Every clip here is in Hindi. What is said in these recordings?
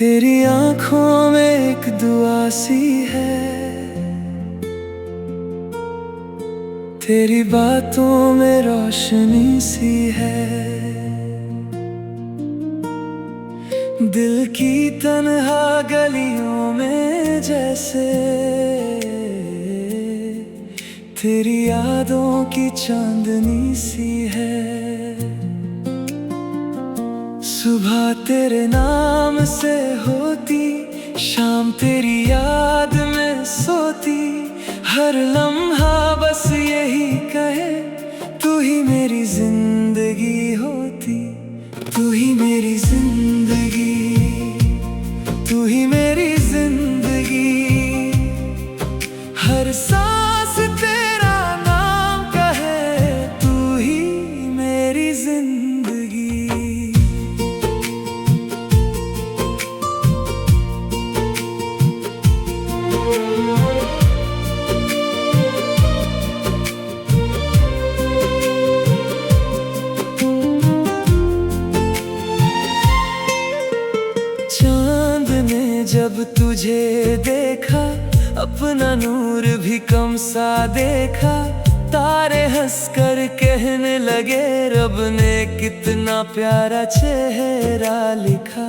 तेरी आंखों में एक दुआ सी है, तेरी बातों में रोशनी सी है। दिल की तन्हा गलियों में जैसे तेरी यादों की चांदनी सी है। सुबह तेरे नाम से होती, शाम तेरी याद में सोती। हर लम्हा बस यही कहे, तू ही मेरी जिंदगी होती। तू ही मेरी जिंदगी, तू ही मेरी जिंदगी। हर सांस तेरा नाम कहे, तू ही मेरी जिंदगी। चांद ने जब तुझे देखा, अपना नूर भी कम सा देखा। तारे हंसकर कहने लगे, रब ने कितना प्यारा चेहरा लिखा।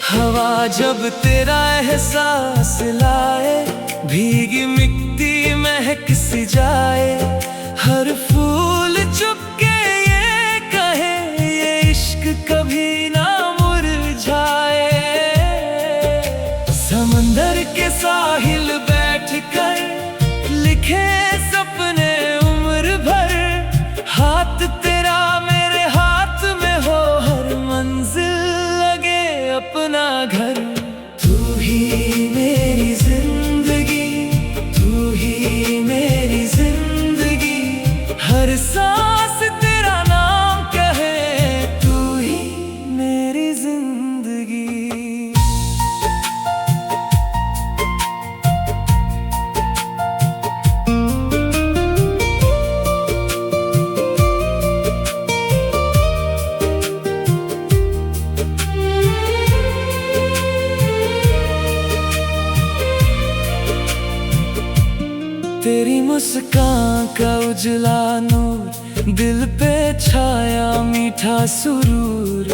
हवा जब तेरा एहसास लाए, भीगी मिट्टी महक सी जाए। हर फूल चुपके ये कहे, ये इश्क कभी ना मुरझाए। समंदर के साहिल बैठकर लिखे सपने उम्र भर। हाथ तेरा मेरे हाथ में हो, हर मंजिल लगे अपना घर। तू ही मेरी जिंदगी, तू ही मेरी जिंदगी। हर सांस तेरा नाम कहे, तू ही मेरी जिंदगी। तेरी मुस्कान का उजला नूर, दिल पे छाया मीठा सुरूर।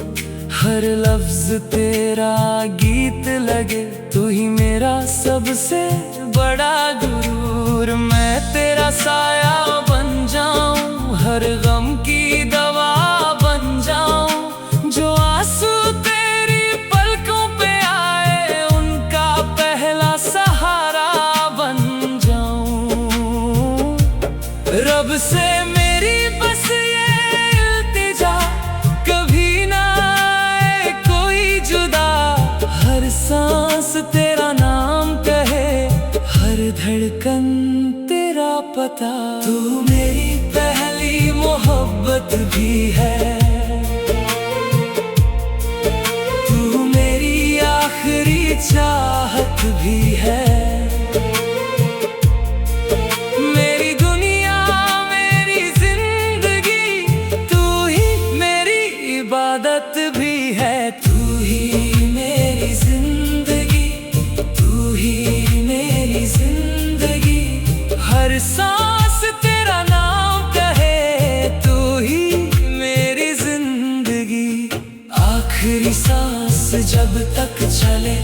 हर लफ्ज तेरा गीत लगे, तू ही मेरा सबसे बड़ा गुरूर। मैं तेरा साया बन जाऊं, हर गम की दवा बन जाऊं। जो आंसू तेरी पलकों पे आए, उनका पहला सहारा बन जाऊं। रब से मेरी बस ये इल्तिजा, कभी ना आए कोई जुदा। हर सांस तेरा नाम कहे, हर धड़कन तेरा पता। तू मेरी पहली मोहब्बत भी है, तू मेरी आखिरी चाहत भी है। इबादत भी है, तू ही मेरी जिंदगी, तू ही मेरी जिंदगी। हर सांस तेरा नाम कहे, तू ही मेरी जिंदगी। आखिरी सांस जब तक चले,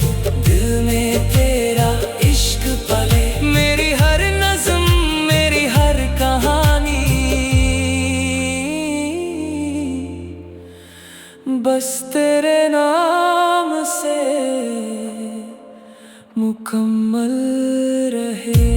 दिल में तेरा इश्क पले। मेरी हर नज़्म, मेरी हर कहानी, बस तेरे नाम से मुकम्मल रहे।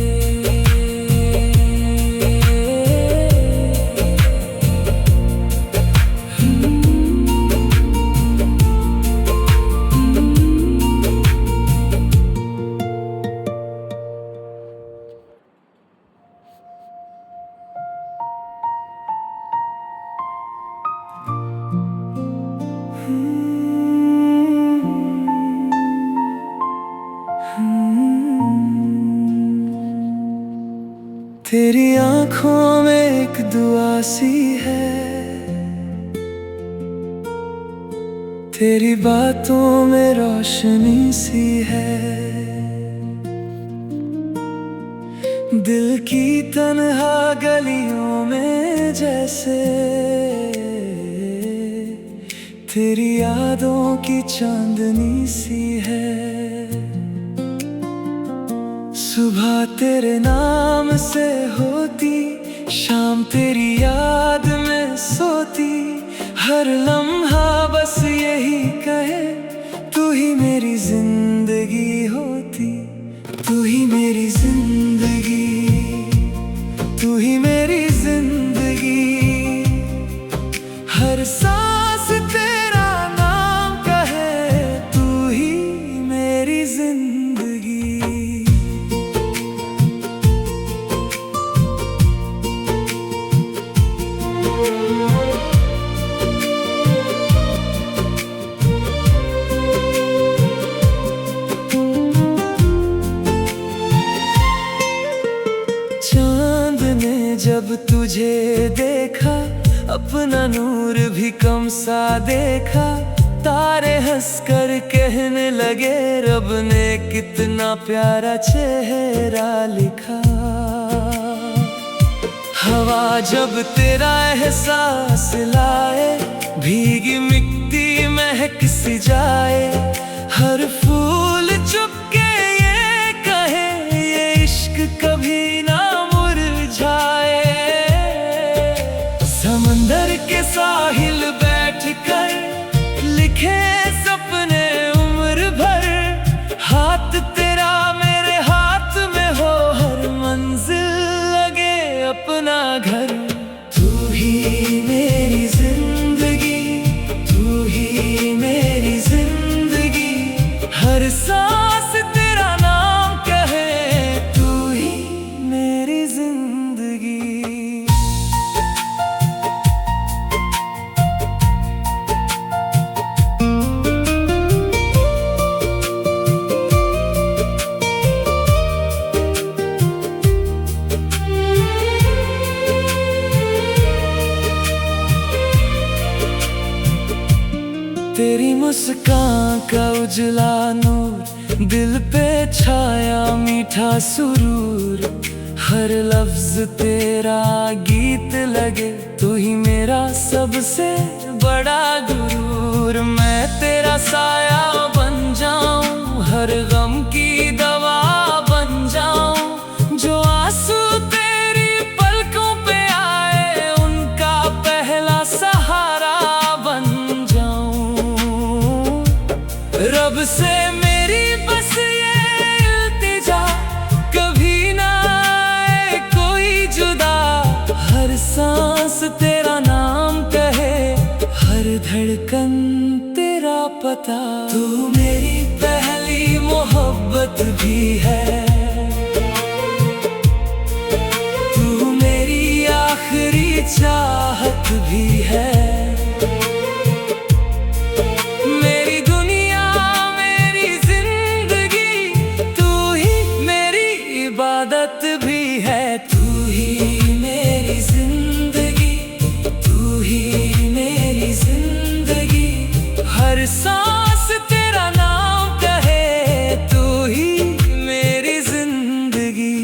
तेरी आंखों में एक दुआ सी है, तेरी बातों में रोशनी सी है। दिल की तन्हा गलियों में जैसे तेरी यादों की चांदनी सी है। सुबह तेरे नाम से होती, शाम तेरी याद में सोती, हर लम्हा बस यही कहे तू ही मेरी जिंदगी होती, तू ही मेरी जिंदगी, तू ही मेरी जिंदगी। हर सांस तेरा नाम कहे तू ही मेरी जिंदगी। चांद ने जब तुझे देखा, अपना नूर भी कम सा देखा। तारे हंसकर कहने लगे रब ने कितना प्यारा चेहरा लिखा। हवा जब तेरा एहसास लाए, भीगी मिट्टी महक सी जाए। हर फूल चुपके ये कहे ये इश्क कभी ना मुरझाए। समंदर के साहिल बैठकर लिखे सपने उम्र भर। हाथ तेरा मेरे हाथ में हो, हर मंजिल लगे अपना घर। तू ही मेरी जिंदगी, तू ही मेरी जिंदगी। हर सांस तेरा नाम कहे तू ही मेरी जिंदगी। तेरी मुस्कान का उजला नूर, दिल पे छाया मीठा सुरूर। हर लफ्ज तेरा गीत लगे, तू ही मेरा सबसे बड़ा गुरूर। मैं तेरा साया बन जाऊं, हर गम की दवा बन जाऊं। जो आंसू तेरी पलकों पे आए, उनका पहला सहारा बन जाऊं। रब से मेरी बस ये इल्तिजा, कभी ना आए कोई जुदा। हर सांस तेरा नाम कहे, हर धड़कन तेरा पता। तू मेरी पहली मोहब्बत भी है, तू मेरी आखिरी चाहत भी है। मेरी दुनिया मेरी जिंदगी, तू ही मेरी इबादत भी है। तू ही मेरी जिंदगी, तू ही मेरी जिंदगी। हर सांस तेरा नाम कहे तू ही मेरी जिंदगी।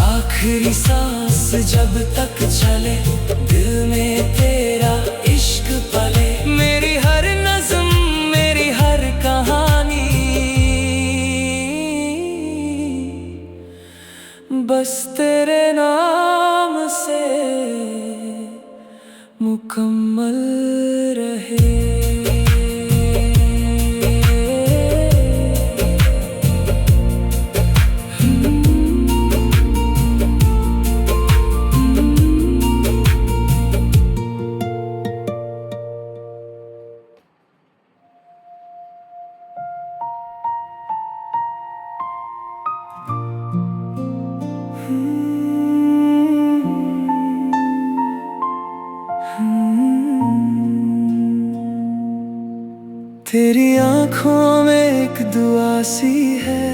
आखिरी सांस जब तक चले, दिल में तेरा इश्क पले। मेरी हर नज़्म, मेरी हर कहानी, बस तेरे नाम से मुकम्मल रहे। तेरी आँखों में एक दुआ सी है,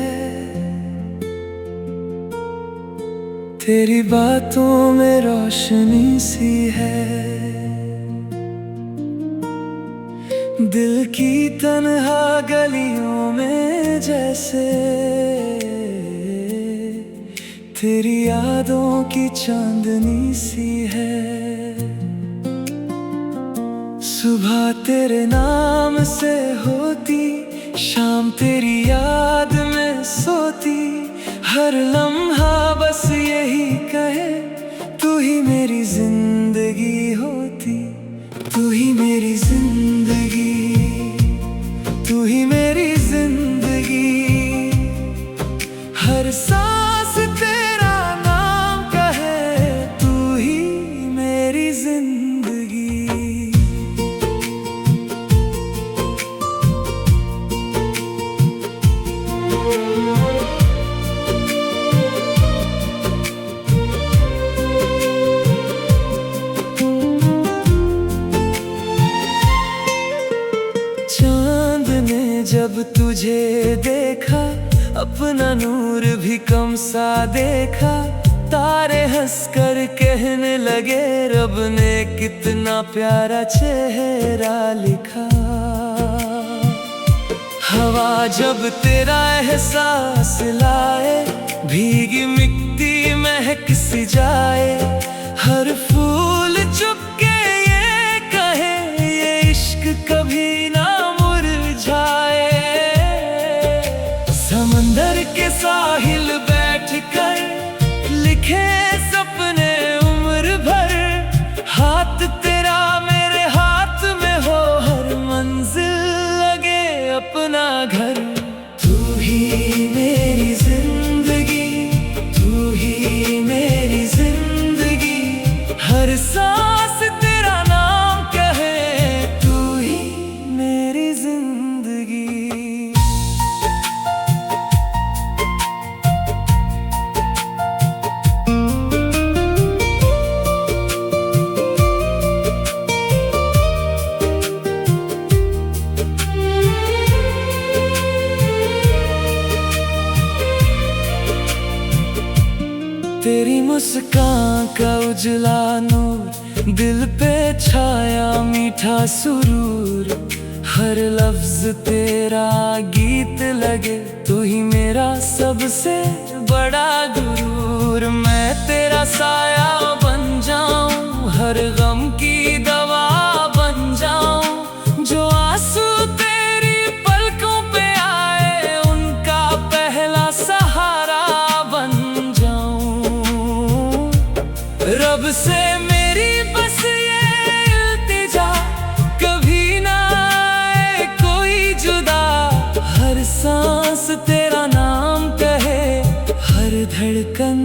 तेरी बातों में रोशनी सी है। दिल की तन्हा गलियों में जैसे तेरी यादों की चांदनी सी है। सुबह तेरे नाम से होती, शाम तेरी याद में सोती, हर लम्हा बस यही कहे तू ही मेरी जिंदगी होती, तू ही मेरी जिंदगी, तू ही मेरी जिंदगी। हर सांस तेरा नाम कहे तू ही मेरी जिंदगी। चांद ने जब तुझे देखा, अपना नूर भी कम सा देखा, तारे हंसकर कहने लगे रब ने कितना प्यारा चेहरा लिखा। हवा जब तेरा एहसास लाए, भीगी मिट्टी महक सी जाए, हर फूल चुपके ये कहे ये इश्क कभी ना मुरझाए। समंदर के साहिल बैठकर लिखे सपने उम्र भर, हाथ तेरा मेरे हाथ में हो, हर मंजिल लगे अपना घर। तू ही मेरी जिंदगी, तू ही मेरी जिंदगी, हर सांस तेरा नाम कहे तू ही मेरी जिंदगी। तेरी मुस्कान का उजला नूर, दिल पे छाया मीठा सुरूर, हर लफ्ज तेरा गीत लगे तू ही मेरा सबसे बड़ा गुरूर। मैं तेरा साया बन जाऊं, हर गम की दवा बन जाऊं, जो आंसू तेरी पलकों पे आए उनका पहला सहारा बन जाऊं। रब से मेरी बस ये इल्तिजा, कभी ना आए कोई जुदा, हर सांस तेरा नाम कहे, हर धड़कन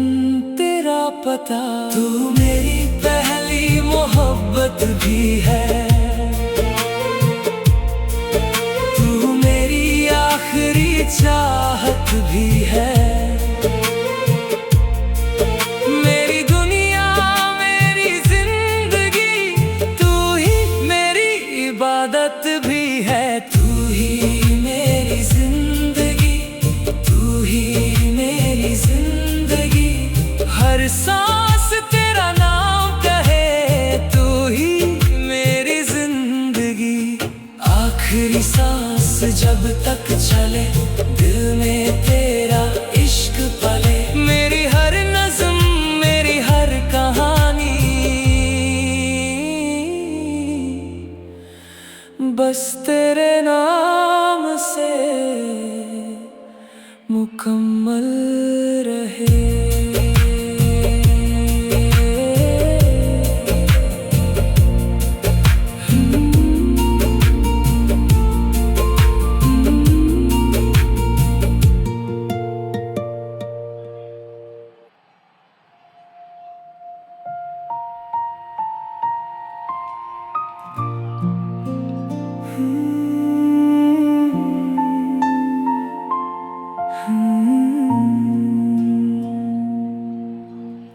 तेरा पता। तू मेरी पहली मोहब्बत भी है, तू मेरी आखिरी चाहत भी है। मेरी दुनिया मेरी जिंदगी, तू ही मेरी इबादत भी है। तू ही मेरी जिंदगी, तू ही मेरी जिंदगी, हर सांस तेरा नाम कहे तू ही मेरी जिंदगी। आखिरी सांस जब तक चले, दिल में तेरा इश्क पले, मेरी हर नज़्म मेरी हर कहानी बस तेरे नाम से मुकम्मल रहे।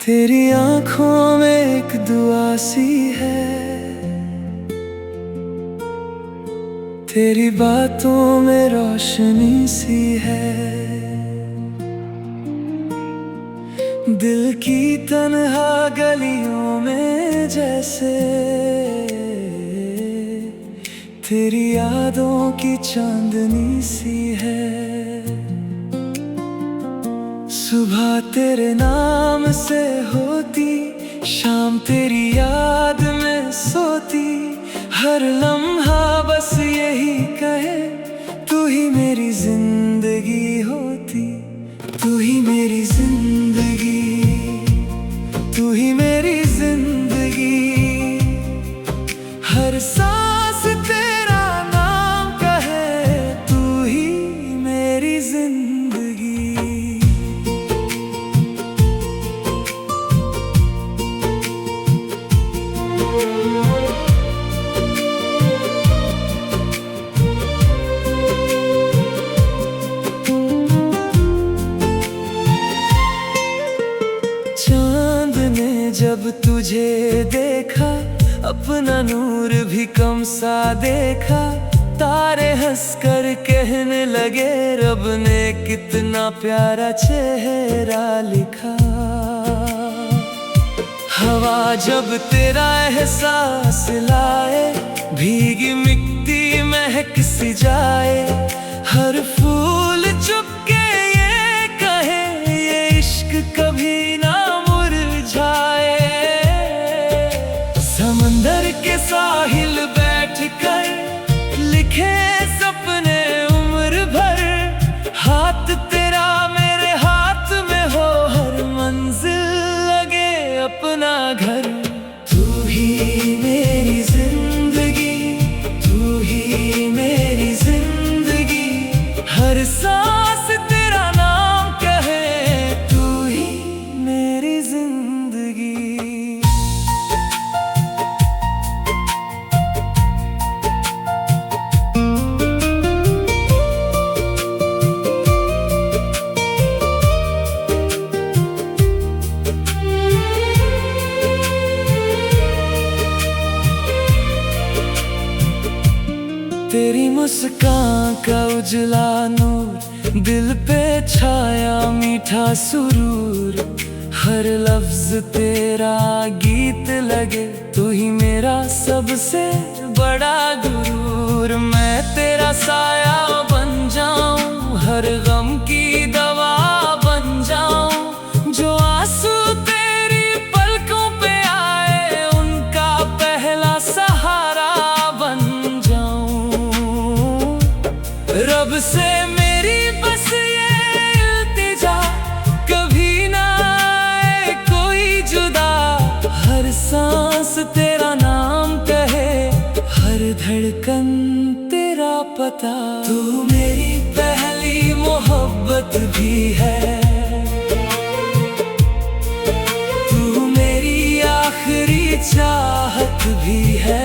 तेरी आंखों में एक दुआ सी है, तेरी बातों में रोशनी सी है। दिल की तन्हा गलियों में जैसे तेरी यादों की चांदनी सी है। सुबह तेरे नाम से होती, शाम तेरी याद में सोती। हर लम्हा बस यही कहे, तू ही मेरी जिंदगी होती। तू ही मेरी जिंदगी, तू ही मेरी जिंदगी। हर सांस तेरा नाम कहे, तू ही मेरी जिंदगी। चांद ने जब तुझे देखा, अपना नूर भी कम सा देखा। तारे हंसकर कहने लगे, रब ने कितना प्यारा चेहरा लिखा। हवा जब तेरा एहसास लाए, भीगी मिट्टी महक सी जाए। हर फूल चुपके ये कहे, ये इश्क कभी ना मुरझाए। समंदर के साहिल बैठकर लिखे सपने उम्र भर। हाथ तेरा मेरे हाथ में हो, हर मंजिल लगे अपना घर। तू ही मेरी जिंदगी, तू ही मेरी जिंदगी। हर सांस तेरा नाम कहे, तू ही मेरी जिंदगी। तेरी मुस्कान का उजला नूर, दिल पे छाया मीठा सुरूर। हर लफ्ज तेरा गीत लगे, तू ही मेरा सबसे बड़ा गुरूर। मैं तेरा साया बन जाऊं, हर गम की दवा बन जाऊं। जो आंसू तेरी पलकों पे आए, उनका पहला सहारा बन जाऊं। रब से मेरी बस ये इल्तिजा, कभी ना आए कोई जुदा। हर सांस तेरा नाम कहे, हर धड़कन तेरा पता। तू मेरी पहली मोहब्बत भी है, तू मेरी आखिरी चाहत भी है।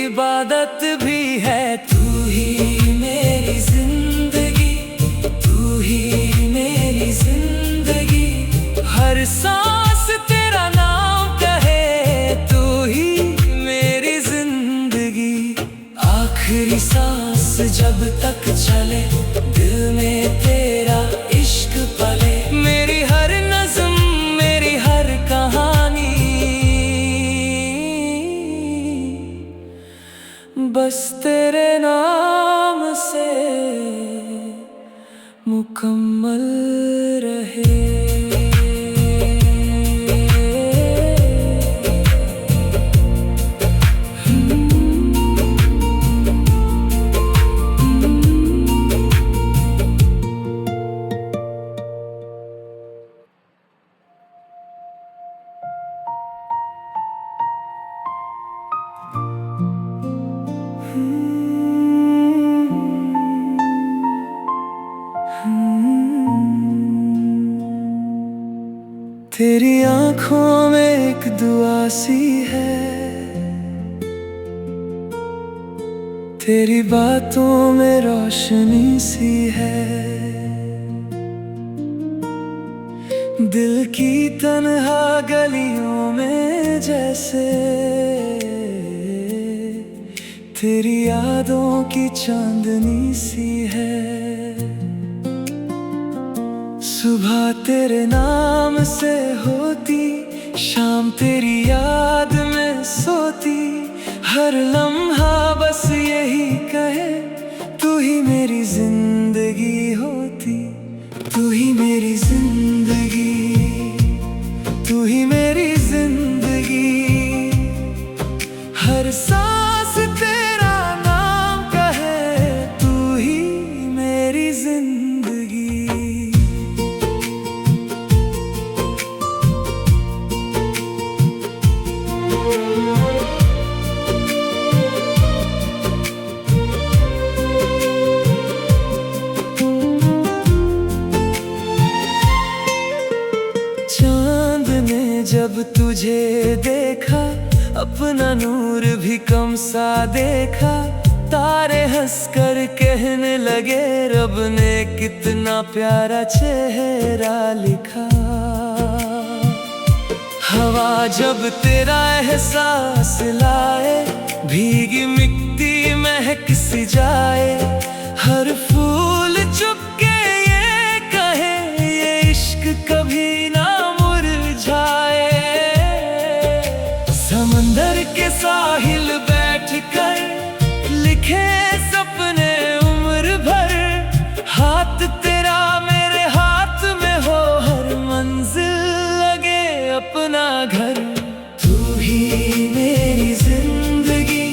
इबादत भी है, तू ही मेरी जिंदगी, तू ही मेरी जिंदगी। हर सांस तेरा नाम कहे, तू ही मेरी जिंदगी। आखिरी सांस जब तक चले, दिल में तेरा इश्क पले। मेरी हर नज़्म, मेरी हर कहानी, बस तेरे नाम से मुकम्मल रहे। तेरी आंखों में एक दुआ सी है, तेरी बातों में रोशनी सी है। दिल की तन्हा गलियों में जैसे तेरी यादों की चांदनी सी है। सुबह तेरे नाम से होती, शाम तेरी याद में सोती, हर लम्हा बस यही कहे तू ही मेरी जिंदगी होती, तू ही मेरी जिंदगी, तू ही मेरी जिंदगी। हर सांस तेरा नाम कहे तू ही मेरी जिंदगी। चांद ने जब तुझे देखा, अपना नूर भी कम सा देखा, तारे हंसकर कहने लगे रब ने कितना प्यारा चेहरा लिखा। हवा जब तेरा एहसास लाए, भीगी मिट्टी महक सी जाए, हर फूल चुपके ये कहे ये इश्क कभी ना मुरझाए। समंदर के साहिल बैठकर लिखे सपने उम्र भर, हाथ तेरा मेरे हाथ में हो, हर मंजिल लगे अपना घर। तू ही मेरी जिंदगी,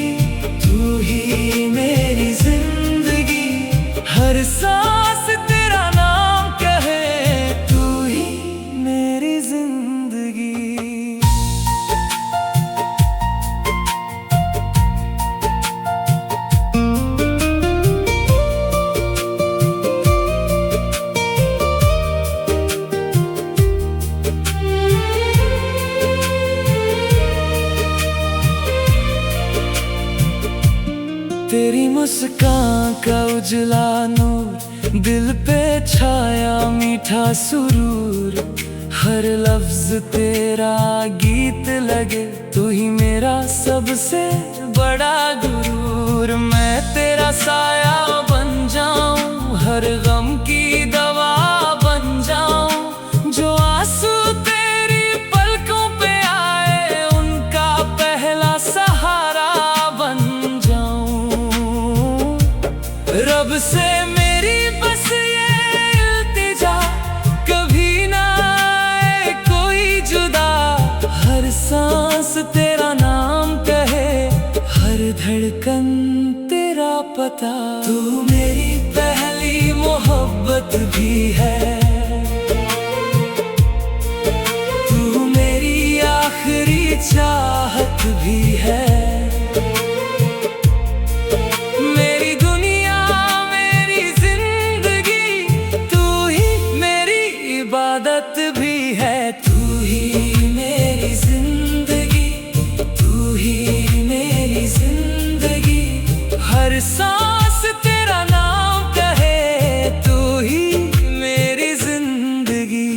तू ही मेरी जिंदगी, हर सांस तेरा नाम कहे तू ही मेरी जिंदगी। तेरी मुस्कान का उजला नूर, दिल पे छाया मीठा सुरूर, हर लफ्ज तेरा गीत लगे तू ही मेरा सबसे बड़ा गुरूर। मैं तेरा साया बन जाऊं, हर गम की दवा बन जाऊं, जो आंसू तेरी पलकों पे आए उनका पहला सहारा बन जाऊं। रब से मेरी बस ये इल्तिजा, कभी ना आए कोई जुदा, हर सांस तेरा नाम कहे, हर धड़कन तेरा पता। तू मेरी पहली मोहब्बत भी है, तू मेरी आखिरी चाहत भी है। मेरी दुनिया मेरी जिंदगी, तू ही मेरी इबादत भी है। तू ही मेरी जिंदगी, तू ही मेरी जिंदगी, हर सांस तेरा नाम कहे तू ही मेरी जिंदगी।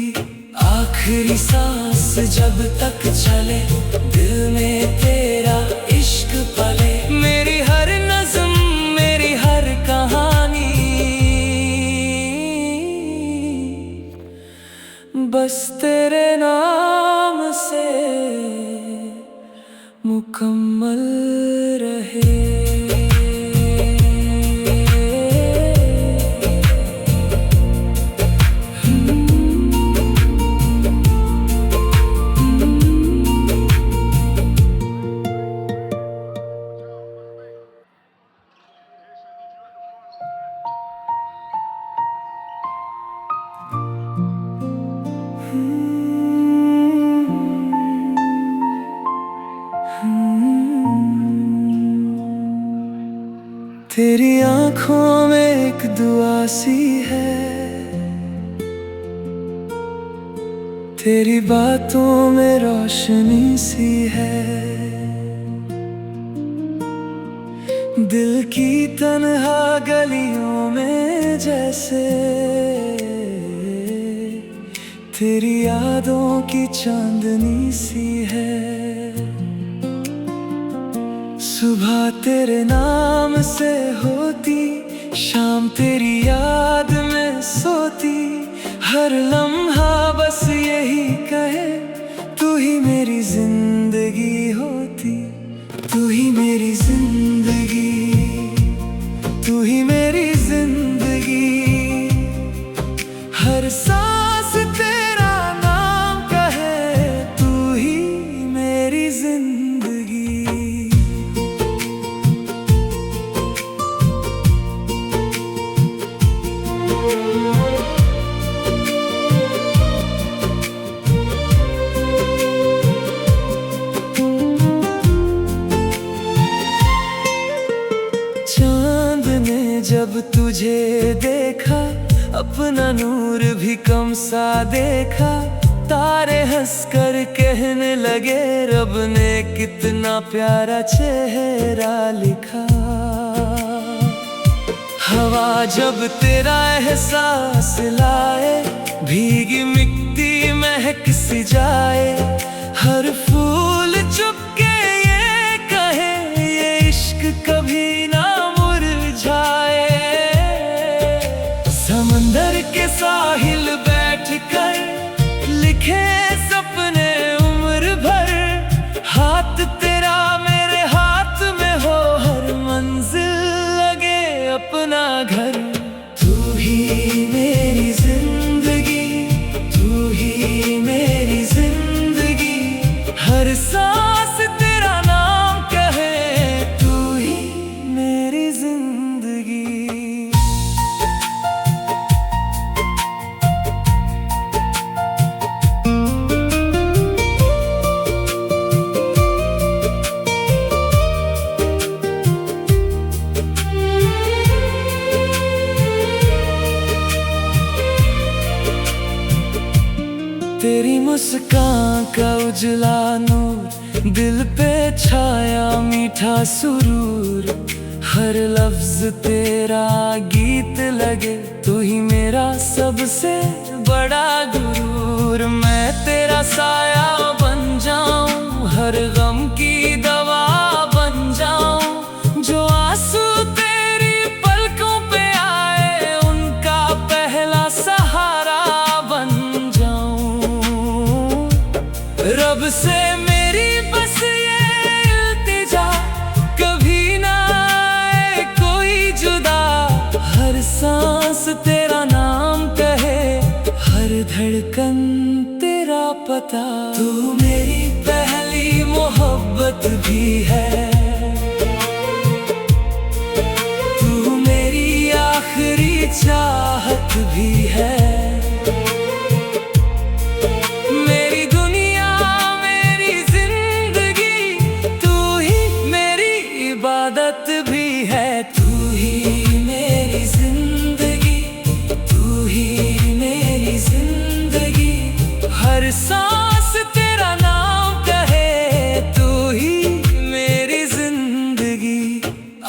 आखिरी सांस जब तक चले, दिल में तेरा इश्क पले, मेरी हर नज़्म मेरी हर कहानी बस तेरे नाम से मुकम्मल रहे। तेरी आँखों में एक दुआ सी है, तेरी बातों में रोशनी सी है, दिल की तन्हा गलियों में जैसे तेरी यादों की चांदनी सी है। सुबह तेरे नाम से होती, शाम तेरी याद में सोती, हर लम्हा बस यही कहे, तू ही मेरी जिंदगी होती, तू ही मेरी जिंदगी, तू ही मेरी जिंदगी। हर सांस तेरा नाम कहे, तू ही मेरी जिंदगी। चांद ने जब तुझे देखा, अपना नूर भी कम सा देखा। तारे हंसकर कहने लगे, रब ने कितना प्यारा चेहरा लिखा। हवा जब तेरा एहसास लाए, भीगी मिट्टी महक सी जाए। हर फूल चुपके ये कहे, ये इश्क कभी ना मुरझाए। समंदर के साहिल बैठकर लिखे सपने उम्र भर। हाथ तेरा मेरे हाथ में हो, हर मंजिल लगे अपना घर। तू ही मेरी जिंदगी, तू ही मेरी जिंदगी। हर सांस तेरा नाम कहे, तू ही मेरी जिंदगी। तेरी मुस्कान का उजला नूर, दिल पे छाया मीठा सुरूर। हर लफ्ज तेरा गीत लगे, तू ही मेरा सबसे बड़ा गुरूर। मैं तेरा साया बन जाऊं, हर गम की दवा बन जाऊं। जो आंसू तेरी पलकों पे आए, उनका पहला सहारा बन जाऊं। रब से मेरी बस ये इल्तिजा, कभी ना आए कोई जुदा। हर सांस तेरा नाम कहे, हर धड़कन तेरा पता। तू मेरी पहली मोहब्बत भी है, तू मेरी आखिरी चाहत भी है। मेरी दुनिया मेरी जिंदगी, तू ही मेरी इबादत भी है। तू ही मेरी जिंदगी, तू ही मेरी जिंदगी। हर सांस तेरा नाम कहे, तू ही मेरी जिंदगी।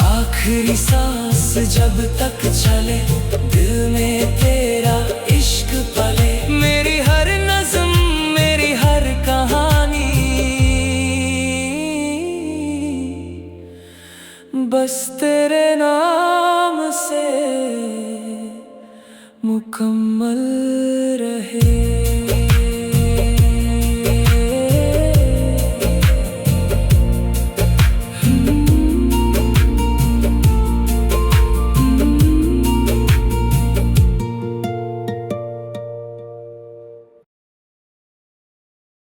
आखिरी सांस जब तक चले, दिल में तेरा इश्क पले। मेरी हर नज़्म, मेरी हर कहानी, बस